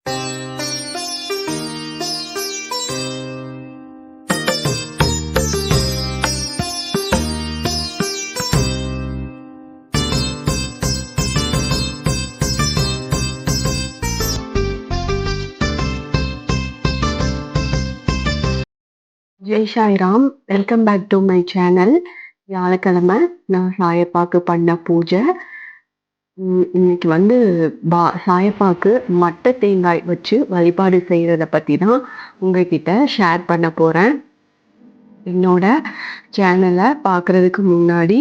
Jai Sairam. Welcome back to my channel. வியாழக்கிழமை நான் சாயப்பாக்கு பண்ண பூஜை. இன்னைக்கு வந்து சாயப்பாக்கு மட்டை தேங்காய் வச்சு வழிபாடு செய்கிறத பற்றி தான் உங்ககிட்ட ஷேர் பண்ண போகிறேன். என்னோட சேனலை பார்க்குறதுக்கு முன்னாடி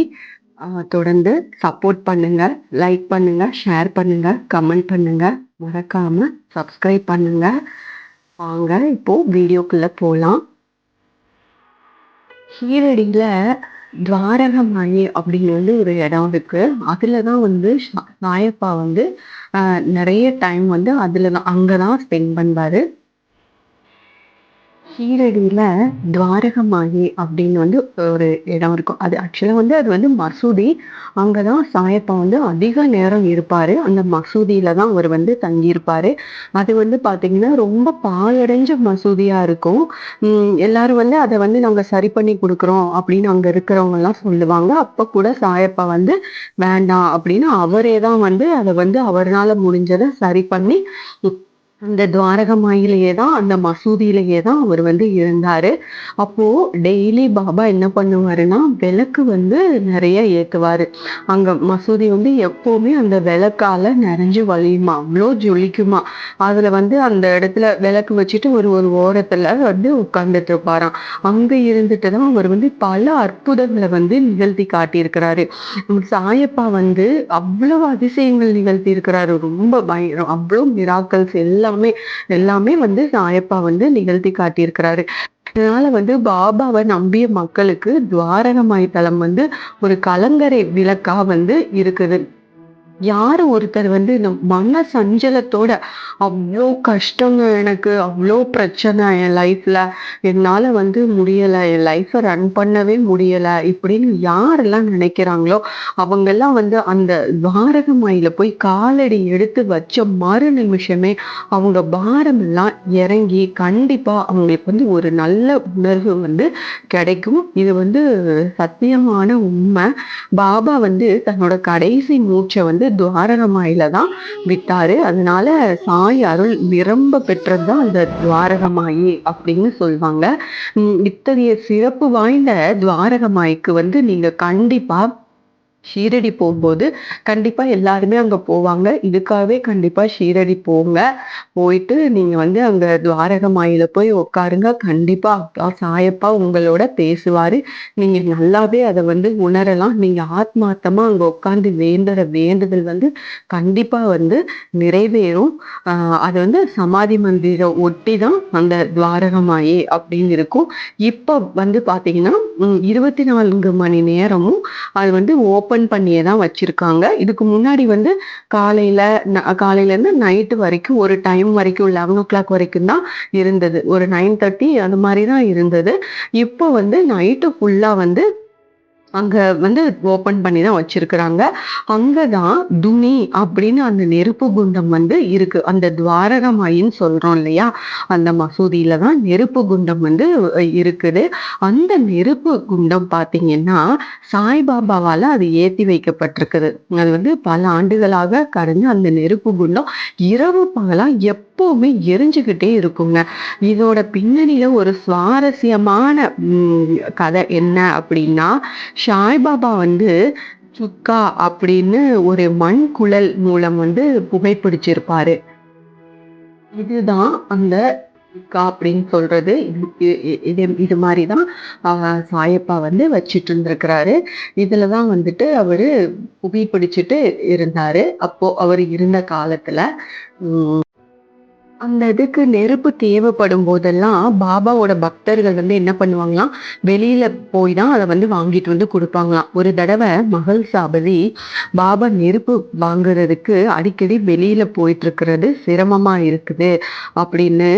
தொடர்ந்து சப்போர்ட் பண்ணுங்கள், லைக் பண்ணுங்கள், ஷேர் பண்ணுங்கள், கமெண்ட் பண்ணுங்கள், மறக்காமல் சப்ஸ்கிரைப் பண்ணுங்கள். வாங்க இப்போது வீடியோக்குள்ளே போகலாம். கீழடியில துவாரகமாயி அப்படின்னு வந்து ஒரு இடம் இருக்கு. அதுலதான் வந்து சாயப்பா வந்து நிறைய டைம் வந்து அதுலதான் அங்கதான் ஸ்பெண்ட் பண்ணுவாரு. கீழடியில துவாரகமாயி அப்படின்னு வந்து ஒரு இடம் இருக்கும். அது ஆக்சுவலா வந்து அது வந்து மசூதி. அங்கதான் சாயப்பா வந்து அதிக நேரம் இருப்பாரு. அந்த மசூதியில தான் அவர் வந்து தங்கியிருப்பாரு. அது வந்து பாத்தீங்கன்னா ரொம்ப பாழடைஞ்ச மசூதியா இருக்கும். எல்லாரும் வந்து அதை வந்து நாங்க சரி பண்ணி கொடுக்குறோம் அப்படின்னு அங்க இருக்கிறவங்க எல்லாம் சொல்லுவாங்க. அப்ப கூட சாயப்பா வந்து வேண்டாம் அப்படின்னு அவரே தான் வந்து அதை வந்து அவரால் முடிஞ்சதை சரி பண்ணி அந்த துவாரகமாயிலேயே தான், அந்த மசூதியிலேயே தான் அவர் வந்து இருந்தாரு. அப்போ டெய்லி பாபா என்ன பண்ணுவாருன்னா விளக்கு வந்து நிறைய ஏத்துவாரு. அங்க மசூதி வந்து எப்பவுமே அந்த விளக்கால நிறைஞ்சு வழியுமா, அவ்வளோ ஜொலிக்குமா. அதுல வந்து அந்த இடத்துல விளக்கு வச்சுட்டு ஒரு ஒரு ஓரத்துல வந்து உட்கார்ந்துட்டு இருப்பாராம். அங்க இருந்துட்டு தான் அவர் வந்து பல அற்புதங்களை வந்து நிகழ்த்தி காட்டியிருக்கிறாரு. சாயப்பா வந்து அவ்வளவு அதிசயங்கள் நிகழ்த்தி இருக்கிறாரு. ரொம்ப பயங்கரம், அவ்வளோ மிராக்கல்ஸ் எல்லாமே எல்லாமே வந்து சாயப்பா வந்து நிகழ்த்தி காட்டியிருக்கிறாரு. இதனால வந்து பாபாவை நம்பிய மக்களுக்கு துவாரகமாய் தலம் வந்து ஒரு கலங்கரை விளக்கா வந்து இருக்குது. யாரு ஒருத்தர் வந்து இந்த மன சஞ்சலத்தோட அவ்வளோ கஷ்டங்க, எனக்கு அவ்வளோ பிரச்சனை என் லைஃப்ல, என்னால வந்து முடியல, என் லைஃப்பை ரன் பண்ணவே முடியல இப்படின்னு யாரெல்லாம் நினைக்கிறாங்களோ அவங்கெல்லாம் வந்து அந்த துவாரகமாயில போய் காலடி எடுத்து வச்ச மறு நிமிஷமே அவங்க பாரம் எல்லாம் இறங்கி கண்டிப்பா அவங்களுக்கு வந்து ஒரு நல்ல உணர்வு வந்து கிடைக்கும். இது வந்து சத்தியமான உண்மை. பாபா வந்து தன்னோட கடைசி மூச்சை வந்து துவாரகமாயில தான் விட்டாரு. அதனால சாய் அருள் நிரம்ப பெற்றதுதான் அந்த துவாரகமாயி அப்படின்னு சொல்லுவாங்க. இத்தகைய சிறப்பு வாய்ந்த துவாரகமாய்க்கு வந்து நீங்க கண்டிப்பா ஷீரடி போகும்போது கண்டிப்பா எல்லாருமே அங்க போவாங்க. இதுக்காகவே கண்டிப்பா ஷீரடி போங்க. போயிட்டு நீங்க வந்து அங்க துவாரகமாயில போய் உட்காருங்க. கண்டிப்பா அப்பா சாயப்பா உங்களோட பேசுவாரு. நீங்க நல்லாவே அதை வந்து உணரலாம். நீங்க ஆத்மார்த்தமா அங்க உட்கார்ந்து வேண்டுற வேண்டுதல் வந்து கண்டிப்பா வந்து நிறைவேறும். அது வந்து சமாதி மந்திரம் ஒட்டி தான் அந்த துவாரகமாயி அப்படின்னு இருக்கும். இப்போ வந்து பாத்தீங்கன்னா 24 மணி நேரமும் அது வந்து ஓப்பன் பண்ணியே தான் வச்சிருக்காங்க. இதுக்கு முன்னாடி வந்து காலையில இருந்து நைட்டு வரைக்கும் ஒரு டைம் வரைக்கும் 11 வரைக்கும் தான் இருந்தது. ஒரு 9:30 அந்த மாதிரி தான் இருந்தது. இப்போ வந்து நைட்டு ஃபுல்லா வந்து அங்க வந்து ஓபன் பண்ணி தான் வச்சிருக்கிறாங்க. அங்கதான் துணி அப்படின்னு அந்த நெருப்பு குண்டம் வந்து இருக்கு. அந்த துவாரகமாயின்னு சொல்றோம் இல்லையா, அந்த மசூதியில தான் நெருப்பு குண்டம் வந்து இருக்குது. அந்த நெருப்பு குண்டம் பாத்தீங்கன்னா சாய்பாபாவால அது ஏத்தி வைக்கப்பட்டிருக்குது. அது வந்து பல ஆண்டுகளாக கரைஞ்சு அந்த நெருப்பு குண்டம் இரவு பகலா எப்பவுமே எரிஞ்சுக்கிட்டே இருக்குங்க. இதோட பின்னணியில ஒரு சுவாரஸ்யமான கதை என்ன அப்படின்னா, சாய்பாபா வந்து சுக்கா அப்படின்னு ஒரு மண் குழல் மூலம் வந்து புகைப்பிடிச்சிருப்பாரு. இதுதான் அந்த சுக்கா அப்படின்னு சொல்றது. இது மாதிரிதான் சாயப்பா வந்து வச்சிட்டு இருந்திருக்கிறாரு. இதுலதான் வந்துட்டு அவரு புகைப்பிடிச்சிட்டு இருந்தாரு. அப்போ அவர் இருந்த காலத்துல அந்த இதுக்கு நெருப்பு தேவைப்படும் போதெல்லாம் பாபாவோட பக்தர்கள் வந்து என்ன பண்ணுவாங்களாம், வெளியில போய் தான் அதை வந்து வாங்கிட்டு வந்து கொடுப்பாங்களாம். ஒரு தடவை மகள் சாபதி பாபா நெருப்பு வாங்குறதுக்கு அடிக்கடி வெளியில போயிட்டு இருக்கிறது சிரமமா இருக்குது அப்படின்னு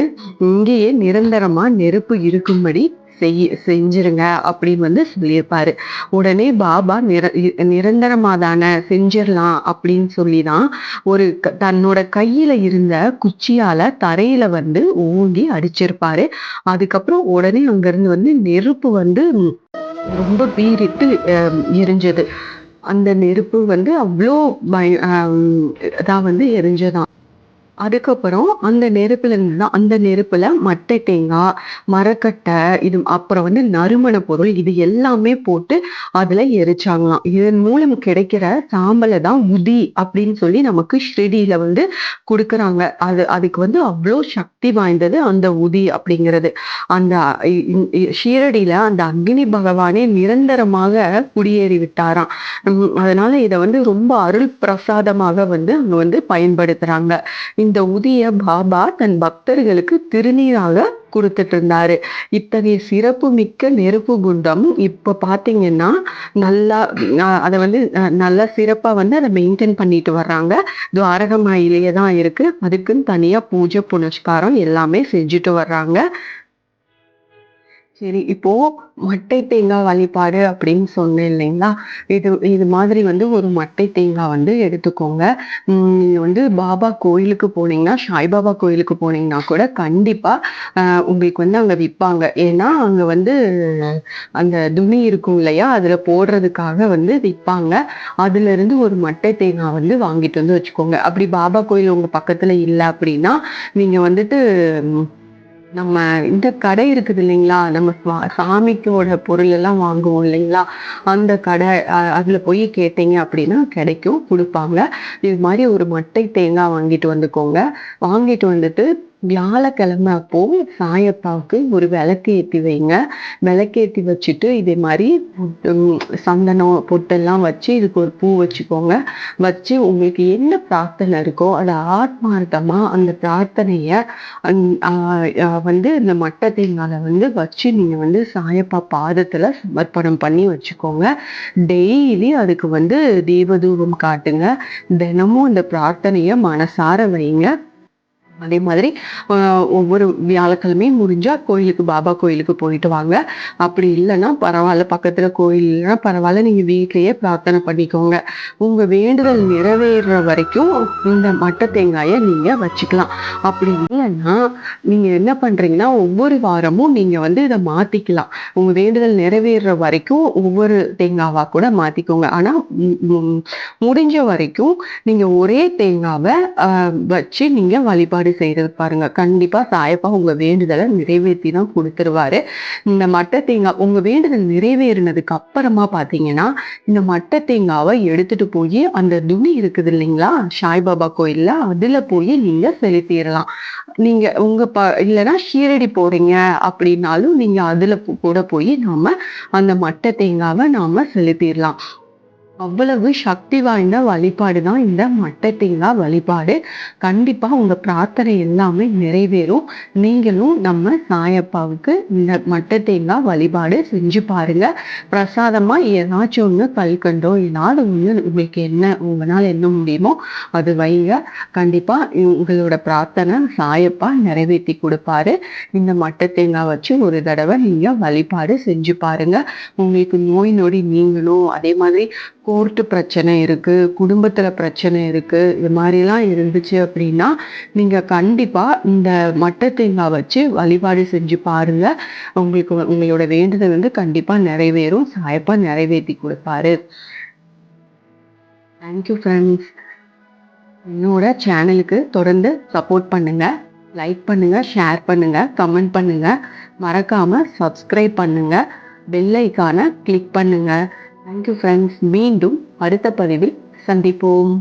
இங்கேயே நிரந்தரமா நெருப்பு இருக்கும்படி செஞ்சிருங்க அப்படின்னு வந்து சொல்லியிருப்பாரு. உடனே பாபா நிரந்தரமா தானே செஞ்சிடலாம் அப்படின்னு சொல்லி தான் தன்னோட கையில இருந்த குச்சியால தரையில வந்து ஓங்கி அடிச்சிருப்பாரு. அதுக்கப்புறம் உடனே அங்கிருந்து வந்து நெருப்பு வந்து ரொம்ப பீறிட்டு எரிஞ்சது. அந்த நெருப்பு வந்து அவ்ளோ இதா வந்து எரிஞ்சதாம். அதுக்கப்புறம் அந்த நெருப்புல மட்டை தேங்காய், மரக்கட்டை, இது அப்புறம் வந்து நறுமண பொருள் இது எல்லாமே போட்டு அதுல எரிச்சாங்களாம். இதன் மூலம் கிடைக்கிற சாம்பல தான் உதி அப்படின்னு சொல்லி நமக்கு ஷிரடியில வந்து குடுக்குறாங்க. அதுக்கு வந்து அவ்ளோ சக்தி வாய்ந்தது அந்த உதி அப்படிங்கிறது. அந்த ஷீரடியில அந்த அக்னி பகவானே நிரந்தரமாக குடியேறி விட்டாராம். அதனால இத வந்து ரொம்ப அருள் பிரசாதமாக வந்து அங்க வந்து பயன்படுத்துறாங்க. இந்த உதிய பாபா தன் பக்தர்களுக்கு திருநீராக குடுத்துட்டு இருந்தாரு. இத்தகைய சிறப்பு மிக்க நெருப்பு குண்டம் இப்ப பாத்தீங்கன்னா நல்லா அத வந்து நல்லா சிறப்பா வந்து அதை மெயின்டைன் பண்ணிட்டு வர்றாங்க. துவாரகமாயிலேயே தான் இருக்கு. அதுக்குன்னு தனியா பூஜை புனஸ்காரம் எல்லாமே செஞ்சுட்டு வர்றாங்க. சரி, இப்போ மட்டை தேங்காய் வழிபாடு அப்படின்னு சொன்னேன் இல்லைங்களா? இது மாதிரி வந்து ஒரு மட்டை தேங்காய் வந்து எடுத்துக்கோங்க. நீங்க வந்து பாபா கோயிலுக்கு போனீங்கன்னா, சாய்பாபா கோயிலுக்கு போனீங்கன்னா கூட கண்டிப்பா உங்களுக்கு வந்து அங்க விப்பாங்க. ஏன்னா, அங்க வந்து அந்த துணி இருக்கும் இல்லையா? அதுல போடுறதுக்காக வந்து விப்பாங்க. அதுலருந்து ஒரு மட்டை தேங்காய் வந்து வாங்கிட்டு வந்து வச்சுக்கோங்க. அப்படி பாபா கோயில் உங்க பக்கத்துல இல்ல அப்படின்னா, நீங்க வந்துட்டு நம்ம இந்த கடை இருக்குது இல்லைங்களா? நம்ம சாமிக்கோட பொருள் எல்லாம் வாங்குவோம் இல்லைங்களா? அந்த கடை அதுல போய் கேட்டீங்க அப்படின்னா கிடைக்கும், குடுப்பாங்க. இது மாரி ஒரு மட்டை தேங்காய் வாங்கிட்டு வந்துக்கோங்க. வாங்கிட்டு வந்துட்டு வியாழக்கிழமை அப்போ சாயப்பாவுக்கு ஒரு விளக்கு ஏத்தி வைங்க. விளக்கேத்தி வச்சுட்டு இதே மாரி சந்தனம், பொட்டெல்லாம் வச்சு இதுக்கு ஒரு பூ வச்சுக்கோங்க. வச்சு உங்களுக்கு என்ன பிரார்த்தனை இருக்கோ அத ஆத்மார்த்தமா அந்த பிரார்த்தனைய வந்து இந்த மட்டை தேங்காய்ல வந்து வச்சு நீங்க வந்து சாயப்பா பாதத்துல சமர்ப்பணம் பண்ணி வச்சுக்கோங்க. டெய்லி அதுக்கு வந்து தீபதூபம் காட்டுங்க. தினமும் இந்த பிரார்த்தனைய மனசார வைங்க. அதே மாதிரி ஒவ்வொரு வியாழக்கிழமையும் முடிஞ்சா பாபா கோயிலுக்கு போயிட்டு வாங்க. அப்படி இல்லைன்னா பரவாயில்ல, பக்கத்துல கோயில் இல்லைன்னா பரவாயில்ல, நீங்க வீட்லயே பிரார்த்தனை பண்ணிக்கோங்க. உங்க வேண்டுதல் நிறைவேறுற வரைக்கும் இந்த மட்டை தேங்காயை நீங்க வச்சுக்கலாம். அப்படி இல்லைன்னா நீங்க என்ன பண்றீங்கன்னா ஒவ்வொரு வாரமும் நீங்க வந்து இதை மாத்திக்கலாம். உங்க வேண்டுதல் நிறைவேறுற வரைக்கும் ஒவ்வொரு தேங்காவா கூட மாத்திக்கோங்க. ஆனா முடிஞ்ச வரைக்கும் நீங்க ஒரே தேங்காவை வச்சு நீங்க வழிபாடு செய்யறது பாருங்க. கண்டிப்பா சாயப்பா உங்க வேண்டுதலை நிறைவேற்றி தான் கொடுத்துருவாரு. இந்த மட்டை தேங்காய் உங்க வேண்டுதல் நிறைவேறினதுக்கு அப்புறமா பாத்தீங்கன்னா இந்த மட்டை தேங்காவை எடுத்துட்டு போய் அந்த துணி இருக்குது இல்லைங்களா, சாய்பாபா கோயில்ல அதுல போய் நீங்க செலுத்திடலாம். நீங்க இல்லைன்னா ஷீரடி போறீங்க அப்படின்னாலும் நீங்க அதுல கூட போய் நாம அந்த மட்டை தேங்காவை நாம செலுத்திடலாம். அவ்வளவு சக்தி வாய்ந்த வழிபாடு தான் இந்த மட்டை தேங்காய் வழிபாடு. கண்டிப்பா உங்க பிரார்த்தனை எல்லாமே நிறைவேறும். நீங்களும் நம்ம சாயப்பாவுக்கு இந்த மட்டை தேங்காய் வழிபாடு செஞ்சு பாருங்க. பிரசாதமா ஏதாச்சும் ஒண்ணு கல்கண்டோ ஏதாவது ஒண்ணு உங்களுக்கு உங்களால என்ன முடியுமோ அது வைங்க. கண்டிப்பா உங்களோட பிரார்த்தனை சாயப்பா நிறைவேற்றி கொடுப்பாரு. இந்த மட்டை தேங்காய் வச்சு ஒரு தடவை நீங்க வழிபாடு செஞ்சு பாருங்க. உங்களுக்கு நோய் நொடி நீங்களும் அதே மாதிரி கோர்ட்டு பிரச்சனை இருக்கு, குடும்பத்துல பிரச்சனை இருக்கு, இது மாதிரிலாம் இருந்துச்சு அப்படின்னா நீங்க கண்டிப்பா இந்த மட்டை தேங்காய் வச்சு வழிபாடு செஞ்சு பாருங்க. உங்களோட வேண்டுதல் வந்து கண்டிப்பா நிறைவேறும். சாயப்பா நிறைவேற்றி கொடுப்பாரு. Thank you friends. என்னோட சேனலுக்கு தொடர்ந்து சப்போர்ட் பண்ணுங்க. லைக் பண்ணுங்க, ஷேர் பண்ணுங்க, கமெண்ட் பண்ணுங்க. மறக்காம சப்ஸ்கிரைப் பண்ணுங்க. பெல் ஐக்கானை கிளிக் பண்ணுங்க. Thank you friends. மீண்டும் அடுத்த பதிவில் சந்திப்போம்.